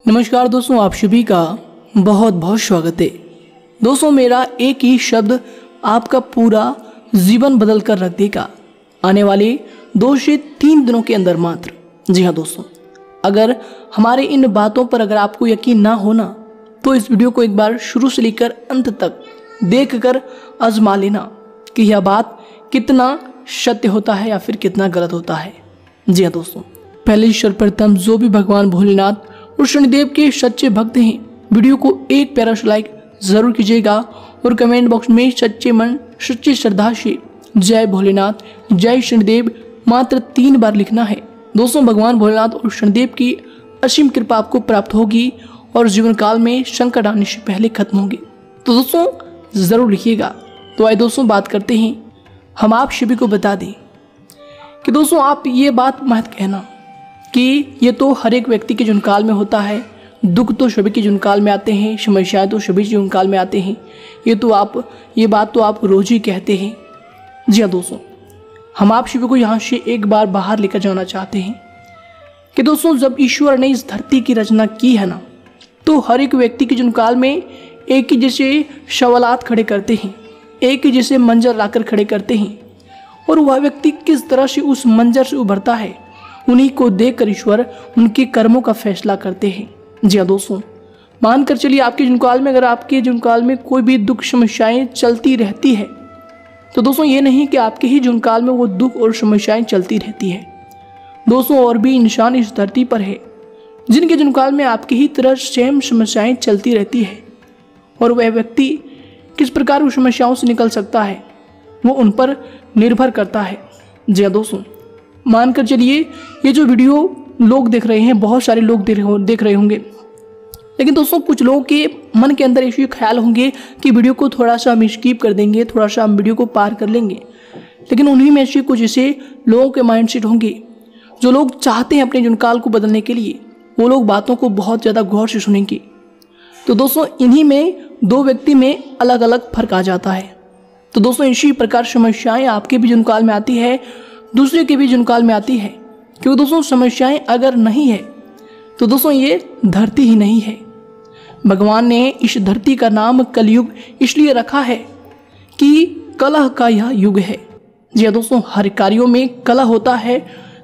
नमस्कार दोस्तों, आप सभी का बहुत बहुत स्वागत है। दोस्तों, मेरा एक ही शब्द आपका पूरा जीवन बदल कर रख देगा आने वाले 2 से 3 दिनों के अंदर मात्र। जी हाँ दोस्तों, अगर हमारे इन बातों पर अगर आपको यकीन ना होना तो इस वीडियो को एक बार शुरू से लेकर अंत तक देखकर आजमा लेना कि यह बात कितना सत्य होता है या फिर कितना गलत होता है। जी हाँ दोस्तों, पहले सर्वप्रथम जो भी भगवान भोलेनाथ और शनिदेव के सच्चे भक्त हैं, वीडियो को एक प्यारा सा लाइक जरूर कीजिएगा और कमेंट बॉक्स में सच्चे मन सच्ची श्रद्धा से जय भोलेनाथ जय शनिदेव मात्र 3 बार लिखना है। दोस्तों, भगवान भोलेनाथ और शनिदेव की असीम कृपा आपको प्राप्त होगी और जीवन काल में संकट आने से पहले खत्म होंगे। तो दोस्तों जरूर लिखिएगा। तो आइए दोस्तों बात करते हैं। हम आप सभी को बता दें कि दोस्तों आप ये बात मत कहना कि ये तो हर एक व्यक्ति के जीवन काल में होता है, दुख तो सभी के जीवन काल में आते हैं, समस्याएं तो सभी जीवन काल में आते हैं, ये बात तो आप रोज ही कहते हैं। जी हाँ दोस्तों, हम आप सभी को यहाँ से एक बार बाहर लेकर जाना चाहते हैं कि दोस्तों जब ईश्वर ने इस धरती की रचना की है ना, तो हर एक व्यक्ति के जीवन काल में एक ही जैसे सवालात खड़े करते हैं, एक ही जैसे मंजर लाकर खड़े करते हैं, और वह व्यक्ति किस तरह से उस मंजर से उभरता है उन्हीं को देखकर ईश्वर उनके कर्मों का फैसला करते हैं। जी हाँ दोस्तों, मानकर चलिए आपके जीवन काल में अगर आपके जीवन काल में कोई भी दुख समस्याएं चलती रहती है तो दोस्तों ये नहीं कि आपके ही जीवन काल में वो दुख और समस्याएं चलती रहती है। दोस्तों और भी इंसान इस धरती पर है जिनके जीवन काल में आपकी ही तरह सेम समस्याएं चलती रहती है, और वह व्यक्ति किस प्रकार उस समस्याओं से निकल सकता है वो उन पर निर्भर करता है। जी हाँ दोस्तों, मानकर चलिए ये जो वीडियो लोग देख रहे हैं, बहुत सारे लोग देख रहे होंगे, लेकिन दोस्तों कुछ लोगों के मन के अंदर ऐसे ख्याल होंगे कि वीडियो को थोड़ा सा हम स्किप कर देंगे, थोड़ा सा हम वीडियो को पार कर लेंगे। लेकिन उन्हीं में से कुछ ऐसे लोगों के माइंडसेट होंगे जो लोग चाहते हैं अपने जीवन काल को बदलने के लिए, वो लोग बातों को बहुत ज़्यादा गौर से सुनेंगे। तो दोस्तों इन्हीं में 2 व्यक्ति में अलग अलग फर्क आ जाता है। तो दोस्तों इसी प्रकार समस्याएं आपके भी जीवन काल में आती है, दूसरे के भी जीवन काल में आती है, क्योंकि दोस्तों समस्याएं अगर नहीं है तो दोस्तों ये धरती ही नहीं है। भगवान ने इस धरती का नाम कलयुग इसलिए रखा है कि कलह का यह युग है। जी हाँ दोस्तों, हर कार्यों में कलह होता है।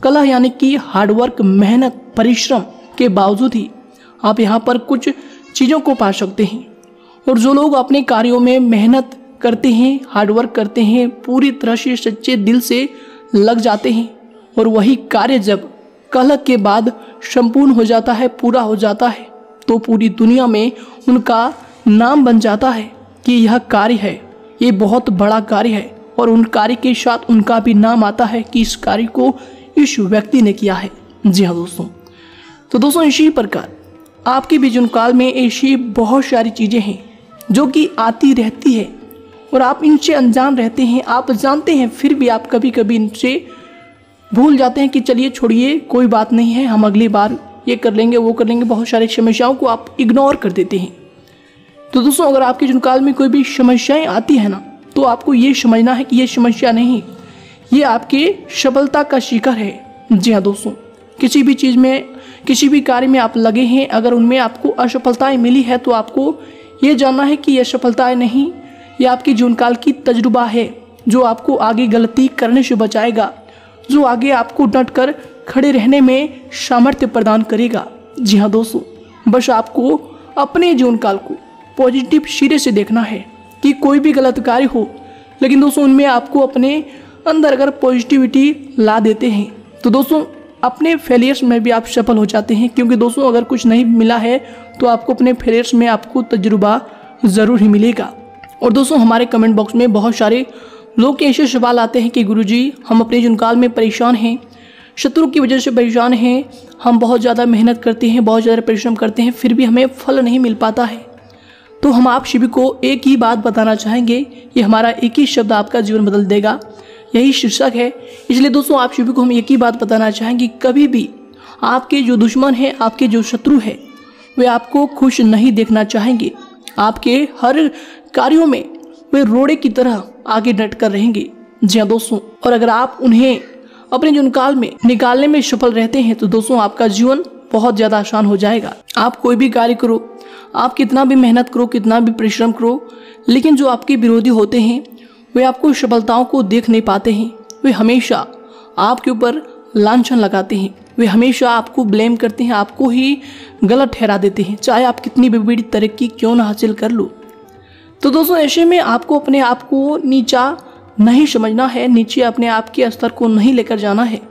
कलह यानी कि हार्डवर्क, मेहनत, परिश्रम के बावजूद ही आप यहाँ पर कुछ चीज़ों को पा सकते हैं। और जो लोग अपने कार्यों में मेहनत करते हैं, हार्डवर्क करते हैं, पूरी तरह से सच्चे दिल से लग जाते हैं, और वही कार्य जब कलह के बाद संपूर्ण हो जाता है, पूरा हो जाता है, तो पूरी दुनिया में उनका नाम बन जाता है कि यह कार्य है, ये बहुत बड़ा कार्य है, और उन कार्य के साथ उनका भी नाम आता है कि इस कार्य को इस व्यक्ति ने किया है। जी हाँ दोस्तों, तो दोस्तों इसी प्रकार आपके भी जीवन काल में ऐसी बहुत सारी चीज़ें हैं जो कि आती रहती है और आप इनसे अनजान रहते हैं। आप जानते हैं फिर भी आप कभी कभी इनसे भूल जाते हैं कि चलिए छोड़िए, कोई बात नहीं है, हम अगली बार ये कर लेंगे, वो कर लेंगे। बहुत सारी समस्याओं को आप इग्नोर कर देते हैं। तो दोस्तों अगर आपके जीवन काल में कोई भी समस्याएं आती है ना, तो आपको ये समझना है कि ये समस्या नहीं, ये आपके सफलता का शिखर है। जी हाँ दोस्तों, किसी भी चीज़ में, किसी भी कार्य में आप लगे हैं, अगर उनमें आपको असफलताएँ मिली है तो आपको ये जानना है कि यह सफलताएँ नहीं, यह आपके जीवन काल की तजुर्बा है जो आपको आगे गलती करने से बचाएगा, जो आगे आपको डट कर खड़े रहने में सामर्थ्य प्रदान करेगा। जी हाँ दोस्तों, बस आपको अपने जीवन काल को पॉजिटिव सिरे से देखना है कि कोई भी गलत कार्य हो, लेकिन दोस्तों उनमें आपको अपने अंदर अगर पॉजिटिविटी ला देते हैं तो दोस्तों अपने फेलियर्स में भी आप सफल हो जाते हैं। क्योंकि दोस्तों अगर कुछ नहीं मिला है तो आपको अपने फेलियर्स में आपको तजुर्बा ज़रूर ही मिलेगा। और दोस्तों हमारे कमेंट बॉक्स में बहुत सारे लोग के ऐसे सवाल आते हैं कि गुरुजी हम अपने जीवन काल में परेशान हैं, शत्रु की वजह से परेशान हैं, हम बहुत ज़्यादा मेहनत करते हैं, बहुत ज़्यादा परिश्रम करते हैं, फिर भी हमें फल नहीं मिल पाता है। तो हम आप सभी को एक ही बात बताना चाहेंगे, ये हमारा एक ही शब्द आपका जीवन बदल देगा, यही शीर्षक है। इसलिए दोस्तों आप सभी को हम एक ही बात बताना चाहेंगे, कभी भी आपके जो दुश्मन हैं, आपके जो शत्रु हैं, वे आपको खुश नहीं देखना चाहेंगे। आपके हर कार्यों में वे रोड़े की तरह आगे डट कर रहेंगे। जी हाँ दोस्तों, और अगर आप उन्हें अपने जीवन काल में निकालने में सफल रहते हैं तो दोस्तों आपका जीवन बहुत ज़्यादा आसान हो जाएगा। आप कोई भी कार्य करो, आप कितना भी मेहनत करो, कितना भी परिश्रम करो, लेकिन जो आपके विरोधी होते हैं वे आपको सफलताओं को देख नहीं पाते हैं। वे हमेशा आपके ऊपर लांछन लगाते हैं, वे हमेशा आपको ब्लेम करते हैं, आपको ही गलत ठहरा देते हैं, चाहे आप कितनी भी बड़ी तरक्की क्यों ना हासिल कर लो। तो दोस्तों ऐसे में आपको अपने आप को नीचा नहीं समझना है, नीचे अपने आप के स्तर को नहीं लेकर जाना है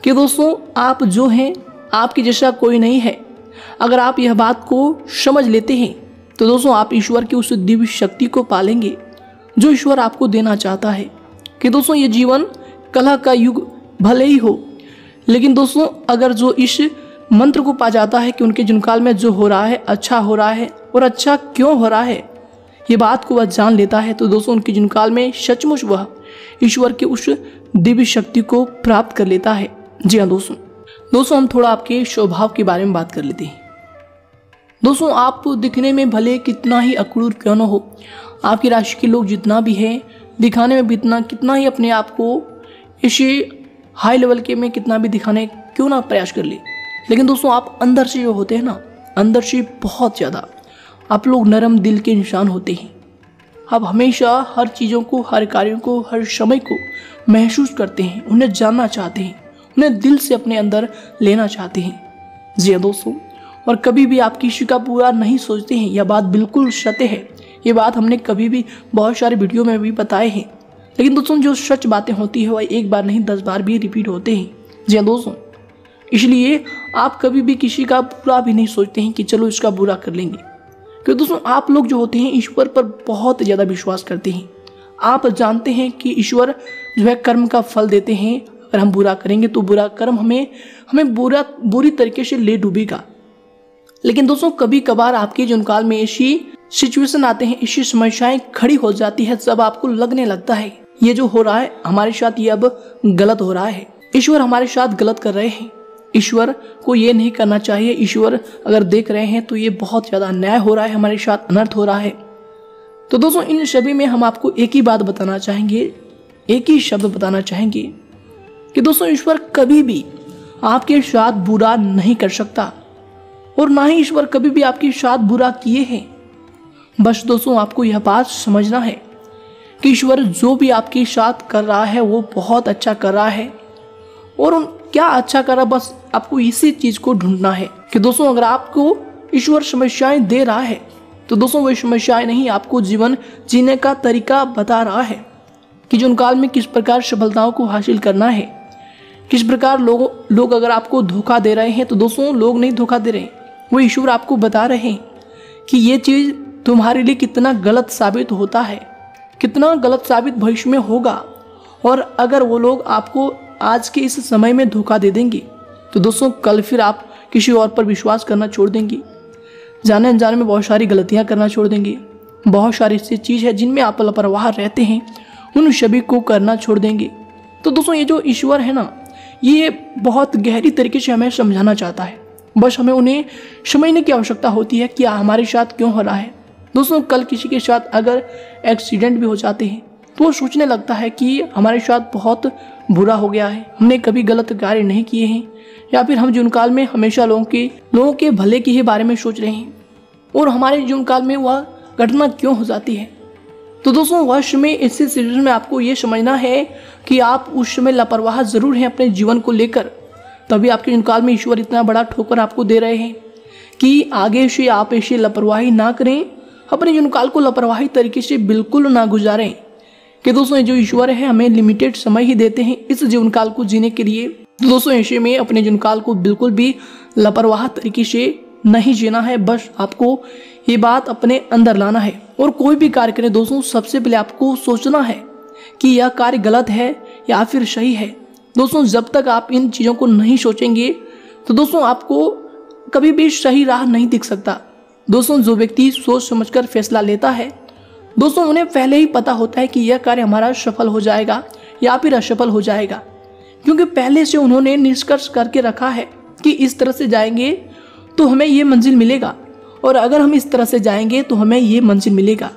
कि दोस्तों आप जो हैं आपके जैसा कोई नहीं है। अगर आप यह बात को समझ लेते हैं तो दोस्तों आप ईश्वर की उस दिव्य शक्ति को पालेंगे जो ईश्वर आपको देना चाहता है। कि दोस्तों ये जीवन कलह का युग भले ही हो, लेकिन दोस्तों अगर जो इस मंत्र को पा जाता है कि उनके जीवनकाल में जो हो रहा है अच्छा हो रहा है और अच्छा क्यों हो रहा है, ये बात को वह जान लेता है, तो दोस्तों उनके जीवनकाल में सचमुच वह ईश्वर के उस दिव्य शक्ति को प्राप्त कर लेता है। जी हाँ दोस्तों हम थोड़ा आपके स्वभाव के बारे में बात कर लेते हैं। दोस्तों आप दिखने में भले कितना ही अक्रूर क्यों न हो, आपकी राशि के लोग जितना भी है दिखाने में भी कितना ही अपने आप को इसे हाई लेवल के में कितना भी दिखाने क्यों ना प्रयास कर ले, लेकिन दोस्तों आप अंदर से जो होते हैं ना, अंदर से बहुत ज़्यादा आप लोग नरम दिल के इंसान होते हैं। आप हमेशा हर चीज़ों को, हर कार्यों को, हर समय को महसूस करते हैं, उन्हें जानना चाहते हैं, उन्हें दिल से अपने अंदर लेना चाहते हैं। जी हाँ दोस्तों, और कभी भी आप किसी का बुरा नहीं सोचते हैं, यह बात बिल्कुल सत्य है। ये बात हमने कभी भी बहुत सारे वीडियो में भी बताए हैं, लेकिन दोस्तों जो सच बातें होती है वह एक बार नहीं 10 बार भी रिपीट होते हैं। जी हाँ दोस्तों, इसलिए आप कभी भी किसी का बुरा भी नहीं सोचते हैं कि चलो इसका बुरा कर लेंगे, क्योंकि दोस्तों आप लोग जो होते हैं ईश्वर पर बहुत ज़्यादा विश्वास करते हैं। आप जानते हैं कि ईश्वर जो है कर्म का फल देते हैं, अगर हम बुरा करेंगे तो बुरा कर्म हमें बुरी तरीके से ले डूबेगा। लेकिन दोस्तों कभी कभार आपके जीवनकाल में ऐसी सिचुएशन आते हैं, ऐसी समस्याएं खड़ी हो जाती है, जब आपको लगने लगता है ये जो हो रहा है हमारे साथ ये अब गलत हो रहा है, ईश्वर हमारे साथ गलत कर रहे हैं, ईश्वर को ये नहीं करना चाहिए, ईश्वर अगर देख रहे हैं तो ये बहुत ज़्यादा अन्याय हो रहा है, हमारे साथ अनर्थ हो रहा है। तो दोस्तों इन सभी में हम आपको एक ही बात बताना चाहेंगे, एक ही शब्द बताना चाहेंगे कि दोस्तों ईश्वर कभी भी आपके साथ बुरा नहीं कर सकता और ना ही ईश्वर कभी भी आपके साथ बुरा किए हैं। बस दोस्तों आपको यह बात समझना है कि ईश्वर जो भी आपके साथ कर रहा है वो बहुत अच्छा कर रहा है, और क्या अच्छा कर रहा है बस आपको इसी चीज़ को ढूंढना है कि दोस्तों अगर आपको ईश्वर समस्याएं दे रहा है तो दोस्तों वो समस्याएं नहीं, आपको जीवन जीने का तरीका बता रहा है कि जीवनकाल में किस प्रकार सफलताओं को हासिल करना है, किस प्रकार लोग अगर आपको धोखा दे रहे हैं तो दोस्तों लोग नहीं धोखा दे रहे, वो ईश्वर आपको बता रहे हैं कि ये चीज़ तुम्हारे लिए कितना गलत साबित होता है, कितना गलत साबित भविष्य में होगा। और अगर वो लोग आपको आज के इस समय में धोखा दे देंगे तो दोस्तों कल फिर आप किसी और पर विश्वास करना छोड़ देंगे, जाने अनजाने में बहुत सारी गलतियां करना छोड़ देंगे, बहुत सारी ऐसी चीज़ है जिनमें आप लापरवाह रहते हैं उन सभी को करना छोड़ देंगे। तो दोस्तों ये जो ईश्वर है ना, ये बहुत गहरी तरीके से हमें समझाना चाहता है, बस हमें उन्हें समझने की आवश्यकता होती है कि हमारे साथ क्यों हो रहा है। दोस्तों कल किसी के साथ अगर एक्सीडेंट भी हो जाते हैं तो वो सोचने लगता है कि हमारे साथ बहुत बुरा हो गया है, हमने कभी गलत कार्य नहीं किए हैं, या फिर हम जीवनकाल में हमेशा लोगों के भले के ही बारे में सोच रहे हैं और हमारे जीवनकाल में वह घटना क्यों हो जाती है। तो दोस्तों वह समय ऐसे सिचुएशन में आपको ये समझना है कि आप उस समय लापरवाह जरूर हैं अपने जीवन को लेकर, तभी आपके जीवनकाल में ईश्वर इतना बड़ा ठोकर आपको दे रहे हैं कि आगे से आप ऐसी लापरवाही ना करें, अपने जीवनकाल को लापरवाही तरीके से बिल्कुल ना गुजारें। कि दोस्तों जो ईश्वर है हमें लिमिटेड समय ही देते हैं इस जीवनकाल को जीने के लिए। तो दोस्तों ऐसे में अपने जीवनकाल को बिल्कुल भी लापरवाह तरीके से नहीं जीना है, बस आपको ये बात अपने अंदर लाना है। और कोई भी कार्य करें दोस्तों सबसे पहले आपको सोचना है कि यह कार्य गलत है या फिर सही है। दोस्तों जब तक आप इन चीज़ों को नहीं सोचेंगे तो दोस्तों आपको कभी भी सही राह नहीं दिख सकता। दोस्तों जो व्यक्ति सोच समझकर फैसला लेता है दोस्तों उन्हें पहले ही पता होता है कि यह कार्य हमारा सफल हो जाएगा या फिर असफल हो जाएगा, क्योंकि पहले से उन्होंने निष्कर्ष करके रखा है कि इस तरह से जाएंगे तो हमें ये मंजिल मिलेगा, और अगर हम इस तरह से जाएंगे तो हमें ये मंजिल मिलेगा।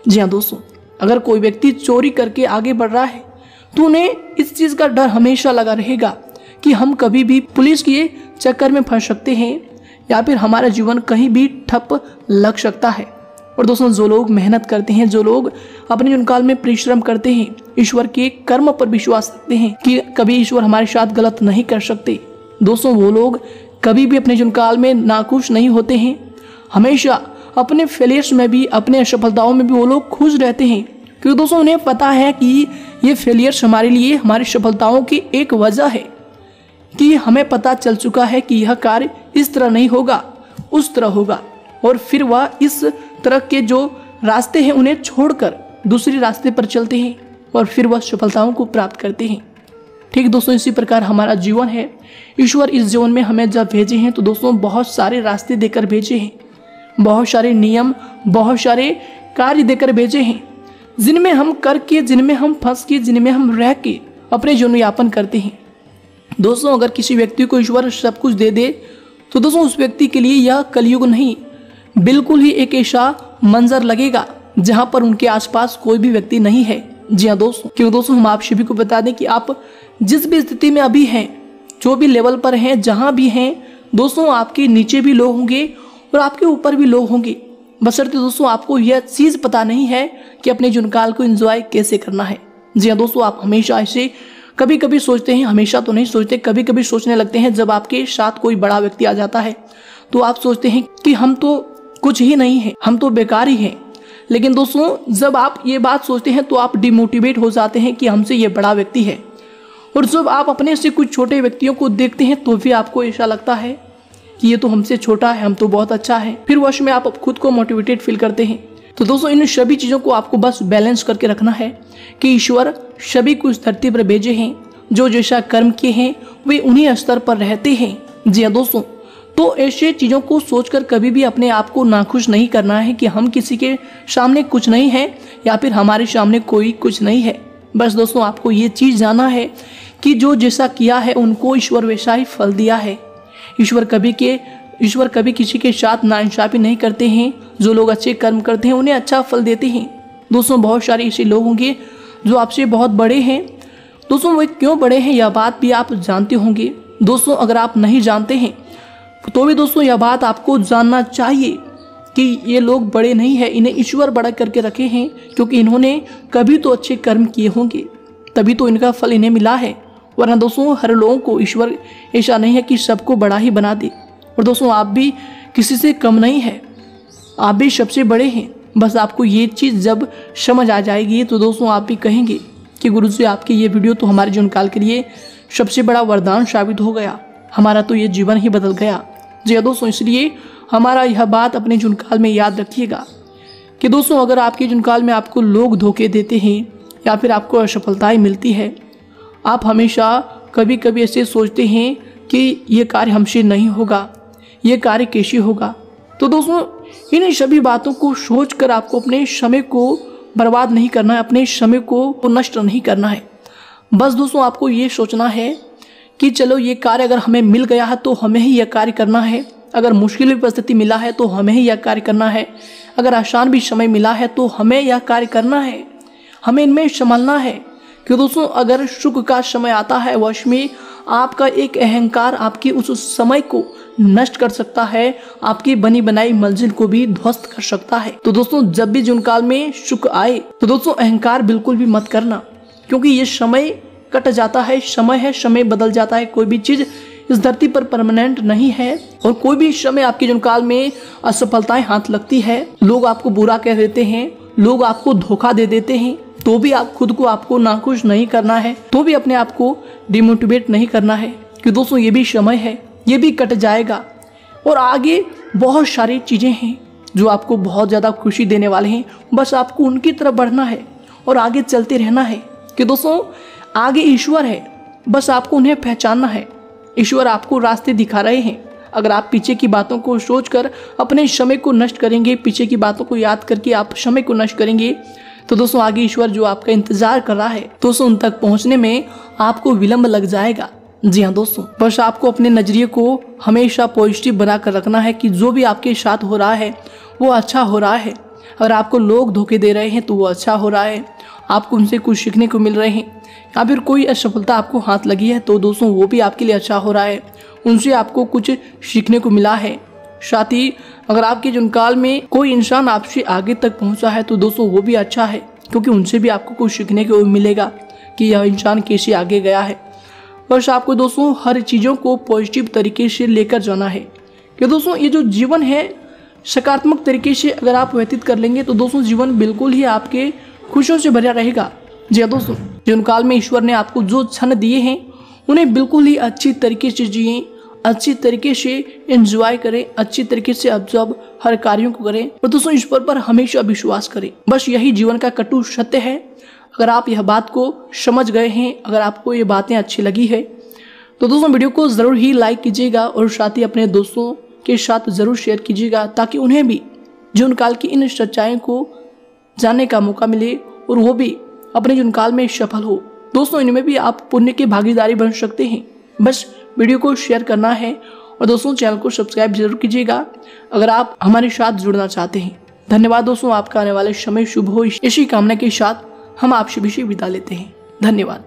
जी हाँ दोस्तों, अगर कोई व्यक्ति चोरी करके आगे बढ़ रहा है तो उन्हें इस चीज़ का डर हमेशा लगा रहेगा कि हम कभी भी पुलिस के चक्कर में फंस सकते हैं या फिर हमारा जीवन कहीं भी ठप लग सकता है। और दोस्तों जो लोग मेहनत करते हैं, जो लोग अपने जीवन काल में परिश्रम करते हैं, ईश्वर के कर्म पर विश्वास रखते हैं कि कभी ईश्वर हमारे साथ गलत नहीं कर सकते, दोस्तों वो लोग कभी भी अपने जीवन काल में नाखुश नहीं होते हैं। हमेशा अपने फेलियर्स में भी, अपने असफलताओं में भी वो लोग खुश रहते हैं, क्योंकि दोस्तों उन्हें पता है कि ये फेलियर्स हमारे लिए, हमारी सफलताओं की एक वजह है कि हमें पता चल चुका है कि यह कार्य इस तरह नहीं होगा, उस तरह होगा, और फिर वह इस तरह के जो रास्ते हैं उन्हें छोड़कर दूसरे रास्ते पर चलते हैं और फिर वह सफलताओं को प्राप्त करते हैं। ठीक दोस्तों, इसी प्रकार हमारा जीवन है। ईश्वर इस जीवन में हमें जब भेजे हैं तो दोस्तों बहुत सारे रास्ते देकर भेजे हैं, बहुत सारे नियम, बहुत सारे कार्य देकर भेजे हैं, जिनमें हम करके, जिनमें हम फंस के, जिनमें हम रह के अपने जीवन यापन करते हैं। दोस्तों अगर किसी व्यक्ति को ईश्वर सब कुछ दे दे तो दोस्तों उस व्यक्ति के लिए यह कलयुग नहीं, बिल्कुल ही एक ऐसा मंजर लगेगा जहां पर उनके आसपास कोई भी व्यक्ति नहीं है। जी हाँ दोस्तों, क्यों दोस्तों हम आप सभी को बता दें कि आप जिस भी स्थिति में अभी हैं, जो भी लेवल पर हैं, जहां भी हैं दोस्तों, आपके नीचे भी लोग होंगे और आपके ऊपर भी लोग होंगे, बशर्ते दोस्तों आपको यह चीज़ पता नहीं है कि अपने जीवन काल को एंजॉय कैसे करना है। जी हाँ दोस्तों, आप हमेशा ऐसे कभी कभी सोचते हैं, हमेशा तो नहीं सोचते, कभी कभी सोचने लगते हैं जब आपके साथ कोई बड़ा व्यक्ति आ जाता है तो आप सोचते हैं कि हम तो कुछ ही नहीं है, हम तो बेकार ही हैं। लेकिन दोस्तों जब आप ये बात सोचते हैं तो आप डिमोटिवेट हो जाते हैं कि हमसे ये बड़ा व्यक्ति है, और जब आप अपने से कुछ छोटे व्यक्तियों को देखते हैं तो भी आपको ऐसा लगता है कि ये तो हमसे छोटा है, हम तो बहुत अच्छा है, फिर वश में आप खुद को मोटिवेटेड फील करते हैं। तो दोस्तों इन सभी चीज़ों को आपको बस बैलेंस करके रखना है कि ईश्वर सभी को इस धरती पर भेजे हैं, जो जैसा कर्म किए हैं वे उन्हीं स्तर पर रहते हैं। जी हाँ दोस्तों, तो ऐसे चीज़ों को सोचकर कभी भी अपने आप को नाखुश नहीं करना है कि हम किसी के सामने कुछ नहीं है या फिर हमारे सामने कोई कुछ नहीं है। बस दोस्तों आपको ये चीज़ जानना है कि जो जैसा किया है उनको ईश्वर वैसा ही फल दिया है। ईश्वर कभी किसी के साथ नाइंसाफी नहीं करते हैं। जो लोग अच्छे कर्म करते हैं उन्हें अच्छा फल देते हैं। दोस्तों बहुत सारे ऐसे लोग होंगे जो आपसे बहुत बड़े हैं। दोस्तों वे क्यों बड़े हैं यह बात भी आप जानते होंगे। दोस्तों अगर आप नहीं जानते हैं तो भी दोस्तों यह बात आपको जानना चाहिए कि ये लोग बड़े नहीं है, इन्हें ईश्वर बड़ा करके रखे हैं, क्योंकि इन्होंने कभी तो अच्छे कर्म किए होंगे, तभी तो इनका फल इन्हें मिला है। वरना दोस्तों हर लोगों को ईश्वर ऐसा नहीं है कि सबको बड़ा ही बना दे। और दोस्तों आप भी किसी से कम नहीं है, आप भी सबसे बड़े हैं। बस आपको ये चीज़ जब समझ आ जाएगी तो दोस्तों आप भी कहेंगे कि गुरु जी आपकी ये वीडियो तो हमारे जीवन काल के लिए सबसे बड़ा वरदान साबित हो गया, हमारा तो ये जीवन ही बदल गया। जी हाँ दोस्तों, इसलिए हमारा यह बात अपने जीवन काल में याद रखिएगा कि दोस्तों अगर आपके जीवन काल में आपको लोग धोखे देते हैं या फिर आपको असफलताएं मिलती है, आप हमेशा कभी कभी ऐसे सोचते हैं कि ये कार्य हमसे नहीं होगा, ये कार्य कैसे होगा। तो दोस्तों इन सभी बातों को सोचकर आपको अपने समय को बर्बाद नहीं करना है, अपने समय को नष्ट नहीं करना है। बस दोस्तों आपको ये सोचना है कि चलो ये कार्य अगर हमें मिल गया है तो हमें ही यह कार्य करना है, अगर मुश्किल भी परिस्थिति मिला है तो हमें ही यह कार्य करना है, अगर आसान भी समय मिला है तो हमें यह कार्य करना है, हमें इनमें संभलना है। कि दोस्तों अगर सुख का समय आता है वश में आपका एक अहंकार आपकी उस समय को नष्ट कर सकता है, आपकी बनी बनाई मंजिल को भी ध्वस्त कर सकता है। तो दोस्तों जब भी जीवन काल में सुख आए तो दोस्तों अहंकार बिल्कुल भी मत करना, क्योंकि ये समय कट जाता है, समय है, समय बदल जाता है। कोई भी चीज इस धरती पर परमानेंट नहीं है और कोई भी समय आपके जीवन काल में असफलताएं हाथ लगती है, लोग आपको बुरा कह देते हैं, लोग आपको धोखा दे देते हैं, तो भी आप खुद को आपको नाखुश नहीं करना है, तो भी अपने आप को डिमोटिवेट नहीं करना है कि दोस्तों ये भी समय है, ये भी कट जाएगा और आगे बहुत सारी चीज़ें हैं जो आपको बहुत ज़्यादा खुशी देने वाले हैं। बस आपको उनकी तरफ बढ़ना है और आगे चलते रहना है कि दोस्तों आगे ईश्वर है, बस आपको उन्हें पहचानना है। ईश्वर आपको रास्ते दिखा रहे हैं। अगर आप पीछे की बातों को सोचकर अपने समय को नष्ट करेंगे, पीछे की बातों को याद करके आप समय को नष्ट करेंगे, तो दोस्तों आगे ईश्वर जो आपका इंतजार कर रहा है दोस्तों उन तक पहुंचने में आपको विलंब लग जाएगा। जी हाँ दोस्तों, बस आपको अपने नजरिए को हमेशा पॉजिटिव बनाकर रखना है कि जो भी आपके साथ हो रहा है वो अच्छा हो रहा है। अगर आपको लोग धोखे दे रहे हैं तो वो अच्छा हो रहा है, आपको उनसे कुछ सीखने को मिल रहे हैं, या फिर कोई असफलता आपको हाथ लगी है तो दोस्तों वो भी आपके लिए अच्छा हो रहा है, उनसे आपको कुछ सीखने को मिला है। साथ ही अगर आपके जीवन काल में कोई इंसान आपसे आगे तक पहुंचा है तो दोस्तों वो भी अच्छा है, क्योंकि उनसे भी आपको कुछ सीखने को मिलेगा कि यह इंसान कैसे आगे गया है। बस आपको दोस्तों हर चीज़ों को पॉजिटिव तरीके से लेकर जाना है कि दोस्तों ये जो जीवन है सकारात्मक तरीके से अगर आप व्यतीत कर लेंगे तो दोस्तों जीवन बिल्कुल ही आपके खुशियों से भरा रहेगा। जी हाँ दोस्तों, जीवन काल में ईश्वर ने आपको जो क्षण दिए हैं उन्हें बिल्कुल ही अच्छी तरीके से जिए, अच्छी तरीके से एंजॉय करें, अच्छी तरीके से ऑब्जर्व हर कार्यों को करें और दोस्तों ईश्वर पर हमेशा विश्वास करें। बस यही जीवन का कटु सत्य है। अगर आप यह बात को समझ गए हैं, अगर आपको ये बातें अच्छी लगी है तो दोस्तों वीडियो को ज़रूर ही लाइक कीजिएगा और साथ ही अपने दोस्तों के साथ ज़रूर शेयर कीजिएगा, ताकि उन्हें भी जीवन काल की इन सच्चाइयों को जानने का मौका मिले और वो भी अपने जीवन काल में सफल हो। दोस्तों इनमें भी आप पुण्य की भागीदारी बन सकते हैं। बस वीडियो को शेयर करना है और दोस्तों चैनल को सब्सक्राइब जरूर कीजिएगा अगर आप हमारे साथ जुड़ना चाहते हैं। धन्यवाद दोस्तों, आपका आने वाले समय शुभ हो, इसी कामना के साथ हम आपसे भी विदा लेते हैं। धन्यवाद।